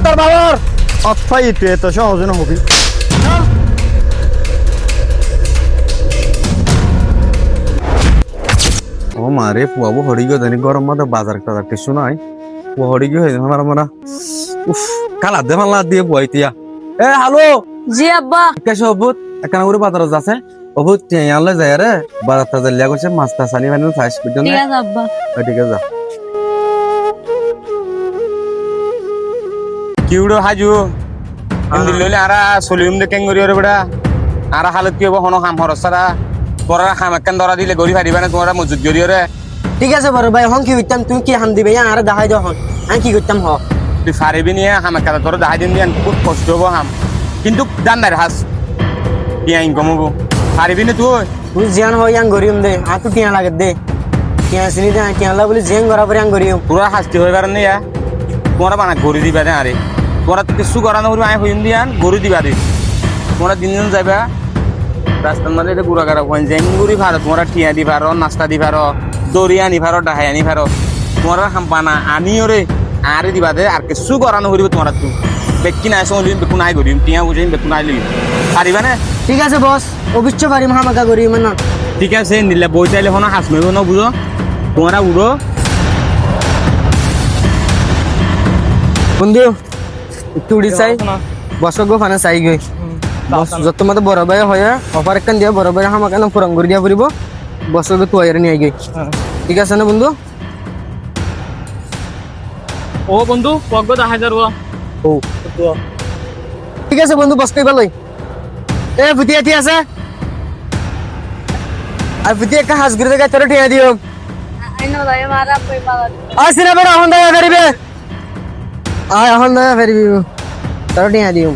তোর বাবার অফাই তুই এত সহজে না হবি ও মারে পুয়াবো হরি গো জানি গরম মধ্যে বাজার টাজার কিছু নাই পুয়া হরি গো হয়ে আমার আমরা উফ কালা দে মাল্লা দিয়ে বুয়াইতিয়া এ হ্যালো জি আব্বা কেসে অবুত একখানা করে বাজার যাচ্ছে অবুত টিয়ালে যায় রে বাজার টাজার লিয়া করছে মাছ টাছ আনি মানে চাইস বুঝছো ঠিক না আছে আব্বা ঠিক আছে যা কিউড়ো হাজু ইন্দি লইলে আরা সলিউম দে কেঙ্গরি রে বড়া আরা হালত কি হবো হনো হাম হরসারা পরা হাম একখান ধরা দিলে গরি ফারিবা না তোমরা মজুদ গরি রে ঠিক আছে বড় ভাই হন কি হইতাম তুমি কি হাম দিবে আর দেখাই দাও হন আমি কি করতাম হ তুই ফারিবি নিয়ে হাম একখান তোর দাহাই দিন দিয়ান খুব কষ্ট হবো হাম কিন্তু জান্নার হাস টিয়া ইনকাম হবো ফারিবি না তুই তুই জিয়ান হয় আং গরিম দে আর তো টিয়া লাগে দে টিয়া চিনি দে টিয়া লা বলে জিয়ান গরা পরে আং গরিম পুরা হাসতে হয়ে পারেন না তোমরা বানা গরু দিবা দে আরে তোমরা তো কিছু করা না করি আয় হইম দিয়ান গরু দিবা দে তোমরা দিন দিন যাইবা রাস্তার মধ্যে এটা গুড়া গাড়া কইন যেন গুড়ি ভারো তোমরা টিয়া দি ভারো নাস্তা দি ভারো দড়ি আনি ভারো ডাহাই আনি ভারো তোমরা হাম্পানা আনিও রে আরে দিবা দে আর কিছু করা না করিব তোমরা তুই বেকি নাই সঙ্গে বেকু নাই করিম টিয়া বুঝিম বেকু নাই লইম পারিবা না ঠিক আছে বস অবশ্য পারি হামাকা গরিম না ঠিক আছে নিলে বই চাইলে হনো হাস নইব না বুঝো তোমরা উড়ো বন্ধু একটু উড়ি চাই বসক গো ফানা চাই গই বস যত মত বড় ভাই হয় অফার একখান দিয়া বড় ভাই হামাকা না পুরং করে দিয়া পড়িব বসক তো আইরে নিয়ে গই ঠিক আছে না বন্ধু ও বন্ধু পগ্গ 10000 ও ঠিক আছে বন্ধু বস কই ভালোই এ ভুতিয়া ঠিক আছে আর ভুতিয়া কা হাস গরে তোর টিয়া দিও আইনো ভাই মারা কই পালা আসিনা বড় হন দয়া করিবে আয় হন দয়া করিবি তোর টিয়া দিও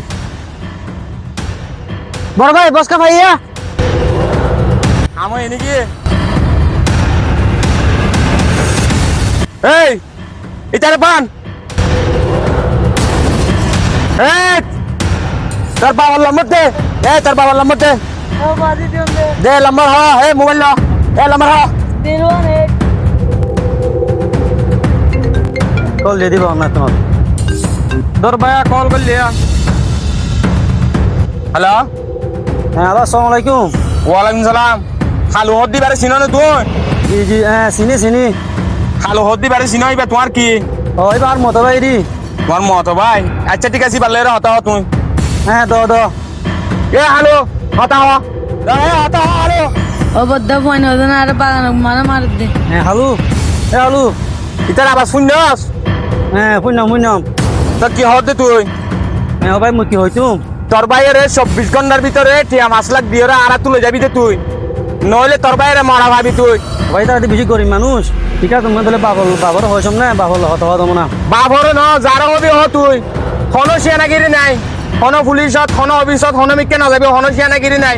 বড় ভাই বস কা ভাইয়া আমো এনে কি এই ইতারে পান এই তোর বাবার নম্বর দে তোর বাবার নম্বর দে ও বাদি দিও দে নম্বর হ মোবাইল ল নম্বর হ 018 কল দিয়ে দিব না তোমার তোর ভাইয়া কল করলি হ্যালো হ্যাঁ আসসালামু আলাইকুম ওয়ালাইকুম সালাম খালু হদ দিবারে চিনো না তুই জি জি হ্যাঁ চিনি চিনি খালু হদ দিবারে চিনো ইবা তোমার কি ওই বার মতো ভাই দি তোমার মত ভাই আচ্ছা ঠিক আছে পারলে হতা হ তুই হ্যাঁ দ এ হ্যালো হতা হ হতা হ হ্যালো ও বদ্ধ ফোন হতো না আর বাগান মার দে হ্যাঁ হালু এ হালু ইতার আবার শুনছস হ্যাঁ শুনলাম তো কি হদ দে তুই হ্যাঁ ভাই মই কি হইতো তোর বাইরে 24 ঘন্টার ভিতরে টিয়া 5 লাখ দিয়ে আর তুলে যাবি যে তুই নইলে তোর বাইরে মরা ভাবি তুই ভাই তারা বেশি গরিব মানুষ ঠিক আছে তুমি তাহলে বাবার হয়েছম না বাবার হতে হতো না বাবর ন যার হবি হ তুই হনো সিয়ানাগিরি নাই হনো পুলিশত হনো অফিসত হনো মিকে না যাবি হনো সিয়ানাগিরি নাই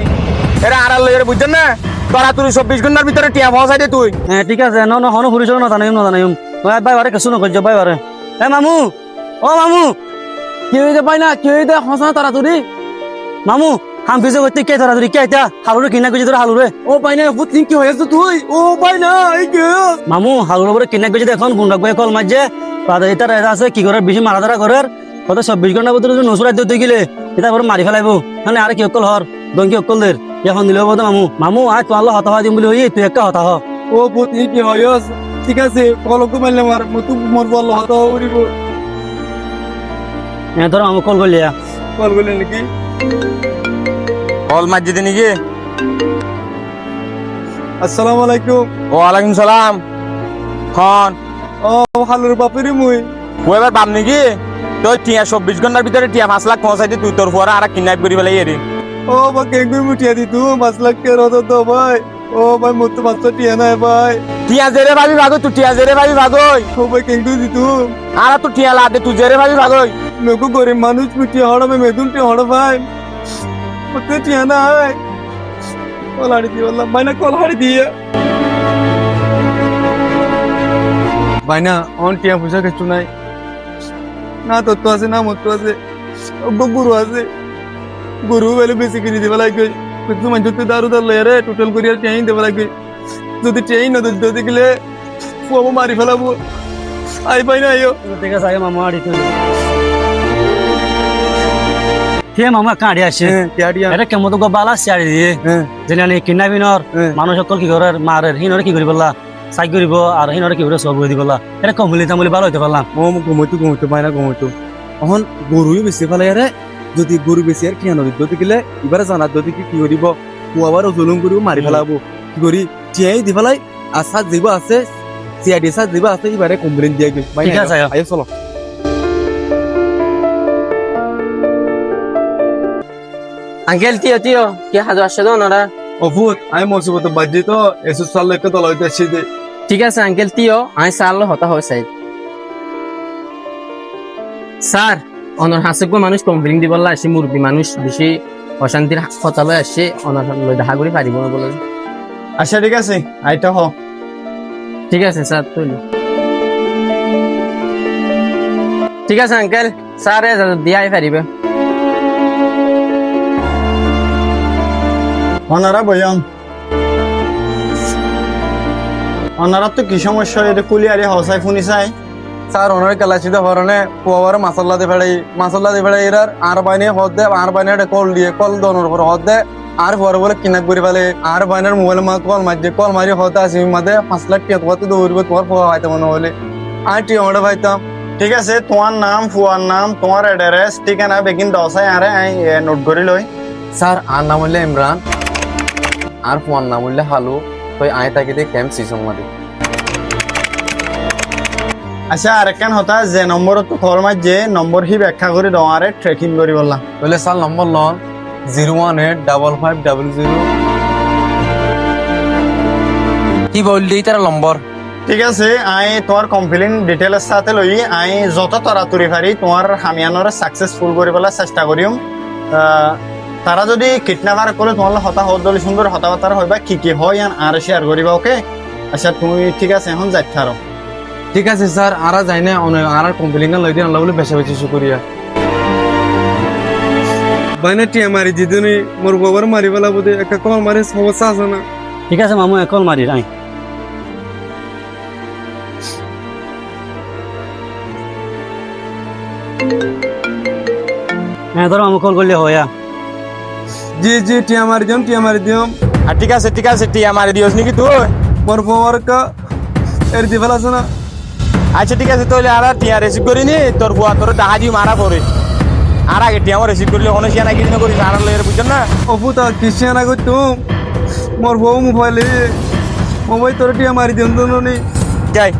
এরা আড়াল লইরে বুঝছেন না তোরা তুই 24 ঘন্টার ভিতরে টিয়া পৌঁছাই দে তুই হ্যাঁ ঠিক আছে না হনো পুলিশ না জানাইম ভাই বারে কিছু নকর ভাই বারে এ মামু ও মামু কি হইতে পাই না কি হইতে হসা তারা তুই মামু হাম ফিসে করতে কে তারা তুই কে এটা হালুরে কিনা গেছে তোর হালুরে ও পাই না বুঝলি কি হয়েছে তুই ও পাই না এই কে মামু হালুরে বলে কিনা গেছে এখন গুন্ডা ভাই কল মারছে তাদের এটা আছে কি করে বেশি মারা ধরা করার কত 24 ঘন্টার ভিতরে নসুরাই দিতে গেলে এটা পরে মারি ফেলাইবো মানে আর কি অকল হর দঙ্কি অকল দের এখন দিলে হবো মামু মামু আজ তো আল্লাহ হতা দিম বলে হই তুই একটা হতা হ ও বুঝলি কি হয় ঠিক আছে কলক মারলে মার মতো মোর বল হত করিব হ্যাঁ ধরো আমি কল করলি কল বলে নাকি কল মারজি দে নাকি আসসালামু আলাইকুম ওয়ালাইকুম সালাম খন ও হালুর বাপেরে মুই ও এবার বাম নাকি তুই টিয়া 24 ঘন্টার ভিতরে টিয়া 5 লাখ পৌঁছাই দে তুই তোর পরে আর কিডন্যাপ করি ফেলাই এরি ও বা কেঙ্গুই মুঠিয়া দি তু 5 লাখ কে রত তো ভাই ও ভাই মত বাচ্চা টিয়া নাই ভাই টিয়া জেরে ভাবি ভাগো তুই টিয়া জেরে ভাবি ভাগই ও ভাই কেঙ্গুই দি তু আর তুই টিয়া লা দে তুই জেরে ভাবি ভাগই মেকো গরিব মানুষ মুঠিয়া হড় মে মেদুন টিয়া হড় ভাই মত টিয়া নাই কল হাড়ি দি বললাম ভাই না কল হাড়ি দিয়ে ভাই না অন টিয়া পয়সা কিছু নাই না তত্ত্ব আছে না মত আছে গুরু আছে গুরু বেলে বেশি কিনে দেবা লাগবে কিন্তু মানুষ তো দারু দার লয়ারে টোটাল করিয়া ট্রেন দেবা লাগবে যদি ট্রেন না যদি গেলে ফুয়াবো মারি ফেলাবো আই পাই না আইও ঠিক আছে আগে মামা আড়ি হে মামু কাঁড়ি আসে টিয়া টিয়া এটা কেমন তো বালা সিয়ারি দিয়ে যেন কিডন্যাপিংর মানুষ সকল কি করে মারে হিনরে কি করি বললা চাই কৰিব আর হিনরে কি করে সব করে দিব এটা কমলি তামলি ভালো হইতে পারলাম ঘুমোইতো পাই না ঘুমোইতো এখন গরুই বেশি ফেলে আরে যদি গরু বেশি আর কিয়া নদীত যদি গেলে এবারে জানাত যদি কি করিব পুয়াবার জুলুম করিব মারি ফেলাবো কি করি টিয়াই দি ফেলাই আর সাত দিব আছে সিআইডি সাত দিব আছে এবারে কমপ্লেন দিয়ে গেল ঠিক আছে, আয়ো। আয়ো চলো আঙ্কেল তিও তিও কি হাজু আসছে তো ওনারা অফুত আমি মসিবত বাজি তো এসে সাল লেখকে তোলা হইতে আসছি যে ঠিক আছে আঙ্কেল তিও আমি সারলো হতা হয় সাইড স্যার অনর হাসিব মানুষ কমপ্লেন দিব আসছে মুরব্বী মানুষ বেশি অশান্তির কথা লয় আসছে অনর দেখা করে পারিব না বলে আচ্ছা ঠিক আছে আইটা হ ঠিক আছে স্যার তুই ঠিক আছে আঙ্কেল স্যার দিয়াই পারিবে ওনারা বয়াম ওনারা তো কি সমস্যা এটা কুলিয়ারি হসাই ফুনি চাই স্যার ওনার কেলাচি দে হরনে পুয়াবার মাসাল্লা দে ফেড়াই এরার আর বাইনে হদ দে আর বাইনে কল দিয়ে কল দনোর পর হদ দে আর পরে বলে কিনাক করে ফেলে আর বাইনের মোবাইল মা কল মারছে কল মারি হতে আসি মাদে 5 লাখ টাকা তোমার তো দৌড়বে তোমার পুয়া পাইতে মনে হলে আর টি ওটা পাইতাম ঠিক আছে তোমার নাম ফুয়ার নাম তোমার অ্যাড্রেস ঠিকানা বেগিন দশাই আরে নোট করে লই স্যার আর নাম হইলে ইমরান আর ফোন নাম হইলে হালু তুই আয় তাকে দিয়ে ক্যাম্প সিসং মারি আচ্ছা আরেকখান হতা যে নম্বর তো খবর মার যে নম্বর হি ব্যাখ্যা করে দাও আরে ট্রেকিং করি বললাম বলে স্যার নম্বর লন 0185500 কি বললি তার নম্বর ঠিক আছে আই তোমার কমপ্লেন ডিটেলস সাথে লই আই যত তাড়াতাড়ি পারি তোমার হামিয়ানোর সাকসেসফুল করে বলার চেষ্টা করিম তারা যদি কিডন্যাপার করে তোমার হতা হদলি সুন্দর হতাবার্তা হইবা কি হয় আর শেয়ার করিবা ওকে আচ্ছা তুমি ঠিক আছে এখন যাইতে আরো ঠিক আছে স্যার আরা যাই না আর কমপ্লেন লই দিন আল্লাহ বলে বেশি বেশি শুকরিয়া বাইনা টিয়া মারি দিদুনি মোর বাবার মারি বলা বদে একটা কল মারি সমস্যা আছে না ঠিক আছে মামু কল মারি আই হ্যাঁ ধরো মামু কল করলে হয়া জি জি টিয়া মারি দিম আর ঠিক আছে টিয়া মারি দিওস নাকি তুই মোর বাবার কা এর দি ফেলা আছে না আচ্ছা ঠিক আছে তাহলে আর টিয়া রিসিভ করিনি তোর বুয়া তোর ডাহা দিয়ে মারা পড়ে আর আগে টিয়া আমার রিসিভ করলে কোনো সিয়া নাকি করিস আর লয়ের বুঝছেন না অপুতা কিসিয়ানা কই তুম মোর বউ মোবাইলে মোবাইল তোর টিয়া মারি দিম দুনি যাই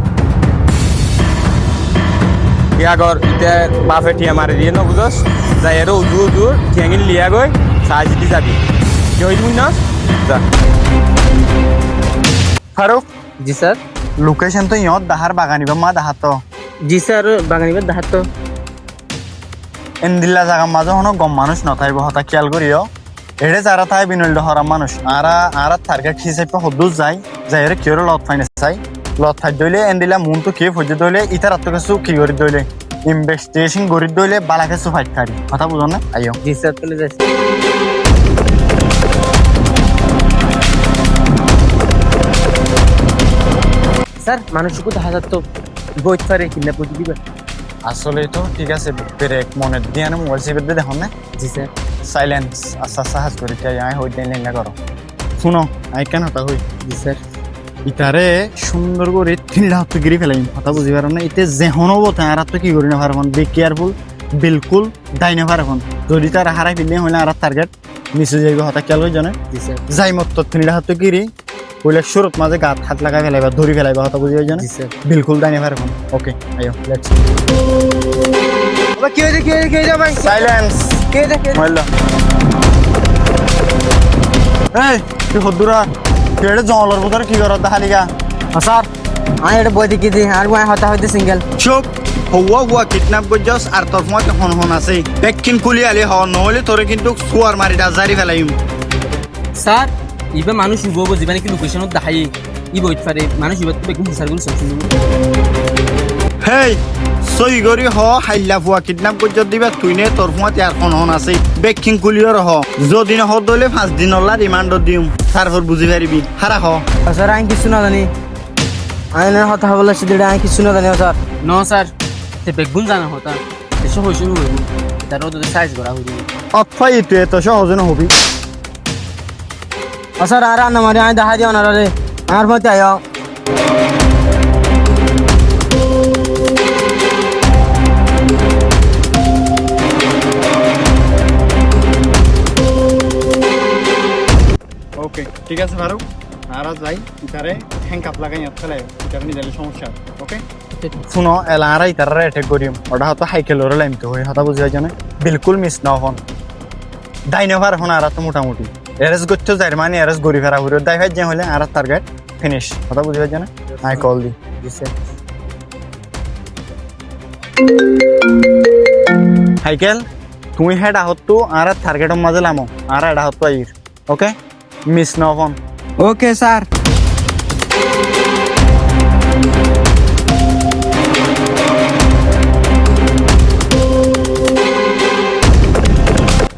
ইয়া গর ইতে বাপে টিয়া মারি দিয়ে ন বুঝস যাই এর উজুর ঠেঙিল লিয়া গই সাজিটি যাবি কি হইল না যা ফারুক জি স্যার লোকেশন তো ইহঁত দাহার বাগানিবা মা দাহাত জি স্যার বাগানিবার দেখাত তো এন্দিল্লা জাগা মাঝে হনো গম মানুষ নথাইব হতা খেয়াল করিও এড়ে যারা তাই বিনল হরা মানুষ আর টার্গেট হিসেবে হদুস যায় যাই কিয়র লত ফাইনে চাই লত ফাই দইলে এন্দিলা মন তো কে ফজে দইলে ইতার আত্ম কিছু কি করে দইলে ইনভেস্টিগেশন করি দইলে বালা কিছু ফাইট খারি কথা বুঝো না আইও জি স্যার চলে যাচ্ছে স্যার মানুষকে দেখা যাত বইতে পারে কিনা বুঝি দিবে আসলে তো ঠিক আছে ব্রেক মনে দিয়ে মোবাইল সেভের দিয়ে দেখো না জি স্যার সাইলেন্স আচ্ছা সাহায্য করি তাই আই হই দেন না করো শুনো আই কেন হতা হই জি স্যার ইতারে সুন্দর করে 3 হাত গিরি ফেলাই কথা বুঝি পারো না এতে যেহন হবো তার তো কি করি না পারবন বি কেয়ারফুল বিলকুল দাইনে পারবন যদি তার হারাই ফেললে হইলে আর টার্গেট মিসে যাইব হতা কেল হই জানে জি স্যার যাই মত 3 হাত গিরি কইলে শুরুত মাঝে গাত হাত লাগা ফেলাইবা ধরি ফেলাইবা কথা বুঝি জানে জি স্যার বিলকুল দাইনে পারবন ওকে আইও লেটস কি হইছে ভাই সাইলেন্স কে দেখে মোবাইল এই তুই হদ্দুরা কেড়ে জঙ্গলের ভিতরে কি করত দেখালিগা স্যার আমি এটা বই দেখি দি আর বই হতা হইতে সিঙ্গেল চুপ হওয়া কিডন্যাপ করছস আর তোর মত হন আছে পেকিন কুলি আলি হ নহলে তোরে কিন্তু সুয়ার মারি দা জারি ফেলাইম স্যার ইবে মানুষ উবো জীবনে কি লোকেশনত দেখাই ই বইতে পারে মানুষ ইবে তো একদম বিচার করে সব হেই সই গরি হ হাইলা ফুয়া কিডন্যাপ করছ দিবা তুই নে তোর মত আর হন আছে পেকিন কুলিয়র হ যদি ন হদ দলে 5 দিন হলা রিমান্ড দিম তারপর বুঝি পারিবি হারা হ স্যার আমি কিছু না জানি আইনের কথা বলে সেদিকে আমি কিছু না জানি স্যার ন স্যার তে বেগুন জানা হতা এসব হইছে হইব তারও তো সাইজ করা হইব অতফাই তুই এত সহজ হবি স্যার আর না মারি আমি দেখা দিও না রে আমার প্রতি আয় ওকে ঠিক আছে ফারুক আর যাই ইতারে হ্যাং কাপ লাগাই ফেলাই ইতারে নিজের সমস্যা ওকে শুনো এলারা ইতারে অ্যাটাক করিম ওটা হয়তো হাইকেলর লাইম তো হই হতা বুঝাই জানে বিলকুল মিস না হন দাইনভার হন আর তো মোটামুটি এরেস গচ্ছ জার্মানি এরেস গরি ফেরা হইর দাই ভাই যে হলে আর টার্গেট ফিনিশ হতা বুঝাই জানে আই কল দি হাইকেল তুই হেড আহত তো আর টার্গেটের মাঝে লামো আর হেড আহত আইর ওকে মিস না হন okay sir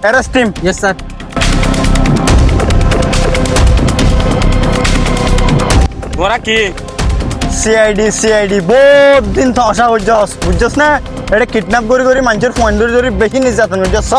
erase team yes sir তোরা কি সিআইডি বহুত দিন তো আশা বুঝছস না এটা কিডন্যাপ করে মানুষের ফোন ধরে বেশি নির্যাতন করছস